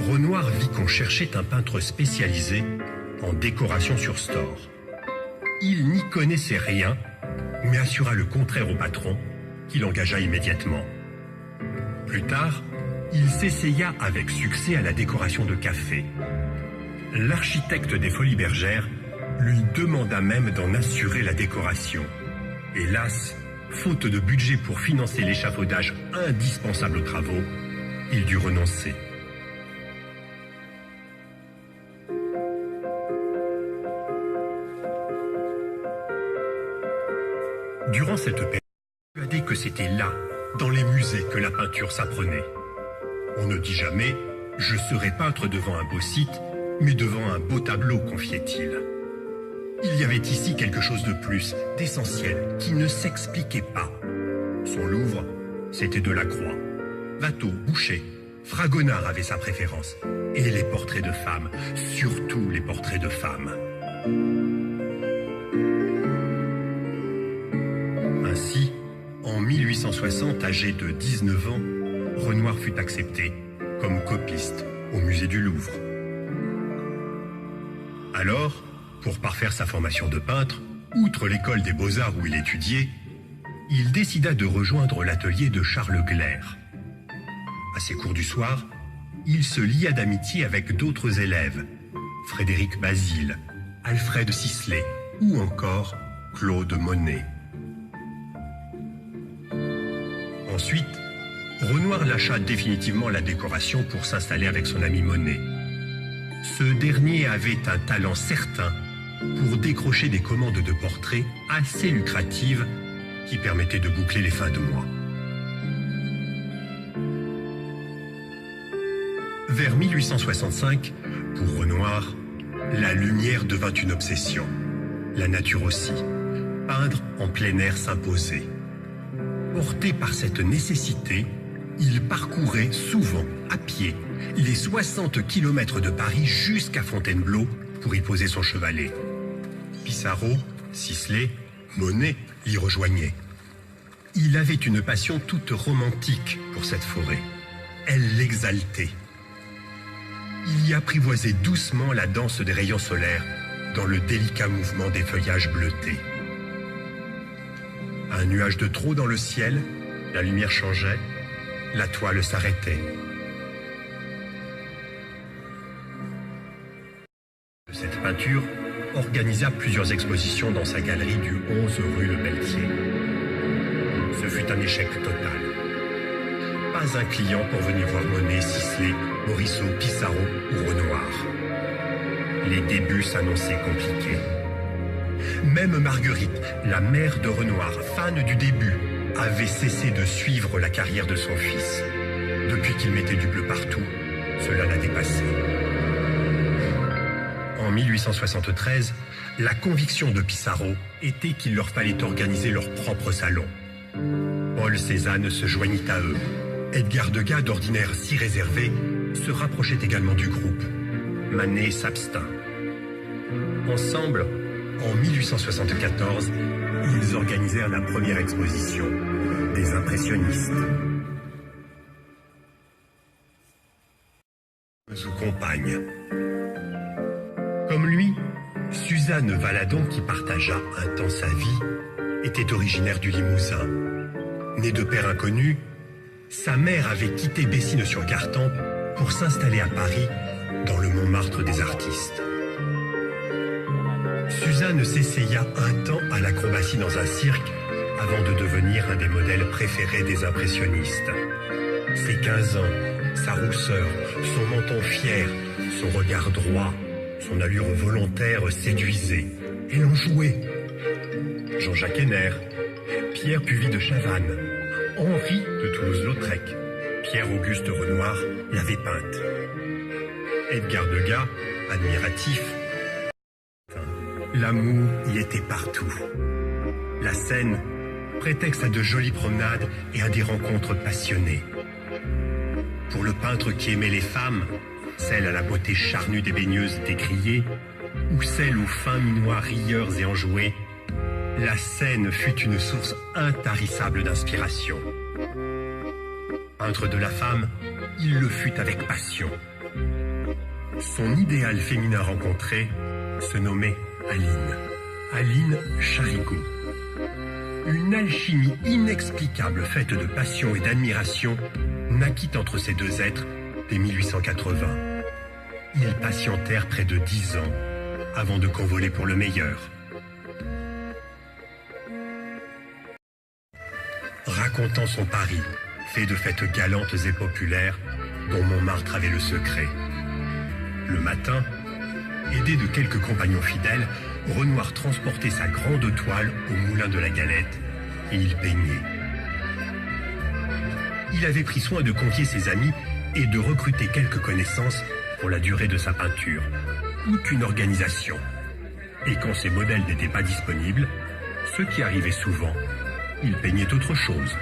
Renoir vit qu'on cherchait un peintre spécialisé en décoration sur store. Il n'y connaissait rien, mais assura le contraire au patron, qui l'engagea immédiatement. Plus tard, il s'essaya avec succès à la décoration de café. L'architecte des Folies Bergères lui demanda même d'en assurer la décoration. Hélas, faute de budget pour financer l'échafaudage indispensable aux travaux, il dut renoncer. Durant cette période, on a dit que c'était là, dans les musées, que la peinture s'apprenait. On ne dit jamais « je serai peintre devant un beau site », mais devant un beau tableau, confiait-il. Il y avait ici quelque chose de plus, d'essentiel, qui ne s'expliquait pas. Son Louvre, c'était Delacroix. Watteau, Boucher, Fragonard avait sa préférence. Et les portraits de femmes, surtout les portraits de femmes. Ainsi, en 1860, âgé de 19 ans, Renoir fut accepté comme copiste au musée du Louvre. Alors, pour parfaire sa formation de peintre, outre l'école des beaux-arts où il étudiait, il décida de rejoindre l'atelier de Charles Glaire. À ses cours du soir, il se lia d'amitié avec d'autres élèves, Frédéric Bazille, Alfred Sisley ou encore Claude Monet. Ensuite, Renoir lâcha définitivement la décoration pour s'installer avec son ami Monet. Ce dernier avait un talent certain pour décrocher des commandes de portraits assez lucratives qui permettaient de boucler les fins de mois. Vers 1865, pour Renoir, la lumière devint une obsession. La nature aussi. Peindre en plein air s'imposait. Porté par cette nécessité, il parcourait souvent à pied les 60 kilomètres de Paris jusqu'à Fontainebleau pour y poser son chevalet. Pissarro, Sisley, Monet l'y rejoignaient. Il avait une passion toute romantique pour cette forêt. Elle l'exaltait. Il y apprivoisait doucement la danse des rayons solaires dans le délicat mouvement des feuillages bleutés. Un nuage de trop dans le ciel, la lumière changeait, la toile s'arrêtait. Cette peinture organisa plusieurs expositions dans sa galerie du 11 rue Le Pelletier. Ce fut un échec total. Pas un client pour venir voir Monet, Sisley, Morisot, Pissarro ou Renoir. Les débuts s'annonçaient compliqués. Même Marguerite, la mère de Renoir, fan du début, avait cessé de suivre la carrière de son fils. Depuis qu'il mettait du bleu partout, cela l'a dépassé. En 1873, la conviction de Pissarro était qu'il leur fallait organiser leur propre salon. Paul Cézanne se joignit à eux. Edgar Degas, d'ordinaire si réservé, se rapprochait également du groupe. Manet s'abstint. Ensemble, en 1874, ils organisèrent la première exposition des impressionnistes. Ou compagne. Comme lui, Suzanne Valadon, qui partagea un temps sa vie, était originaire du Limousin. Née de père inconnu, sa mère avait quitté Bessines-sur-Gartempe pour s'installer à Paris, dans le Montmartre des artistes. Suzanne s'essaya un temps à l'acrobatie dans un cirque avant de devenir un des modèles préférés des impressionnistes. Ses 15 ans, sa rousseur, son menton fier, son regard droit, son allure volontaire séduisaient. Elle en jouait. Jean-Jacques Henner, Pierre Puvis de Chavannes, Henri de Toulouse-Lautrec, Pierre-Auguste Renoir l'avait peinte. Edgar Degas, admiratif, l'amour y était partout. La scène, prétexte à de jolies promenades et à des rencontres passionnées. Pour le peintre qui aimait les femmes, celles à la beauté charnue des baigneuses décriées, ou celles aux fins minois rieurs et enjoués, la scène fut une source intarissable d'inspiration. Peintre de la femme, il le fut avec passion. Son idéal féminin rencontré se nommait Aline. Aline Charicot. Une alchimie inexplicable faite de passion et d'admiration naquit entre ces deux êtres dès 1880. Ils patientèrent près de 10 ans avant de convoler pour le meilleur. Racontant son pari, fait de fêtes galantes et populaires dont Montmartre avait le secret. Le matin, aidé de quelques compagnons fidèles, Renoir transportait sa grande toile au moulin de la Galette et il peignait. Il avait pris soin de convier ses amis et de recruter quelques connaissances pour la durée de sa peinture, toute une organisation. Et quand ces modèles n'étaient pas disponibles, ce qui arrivait souvent, il peignait autre chose.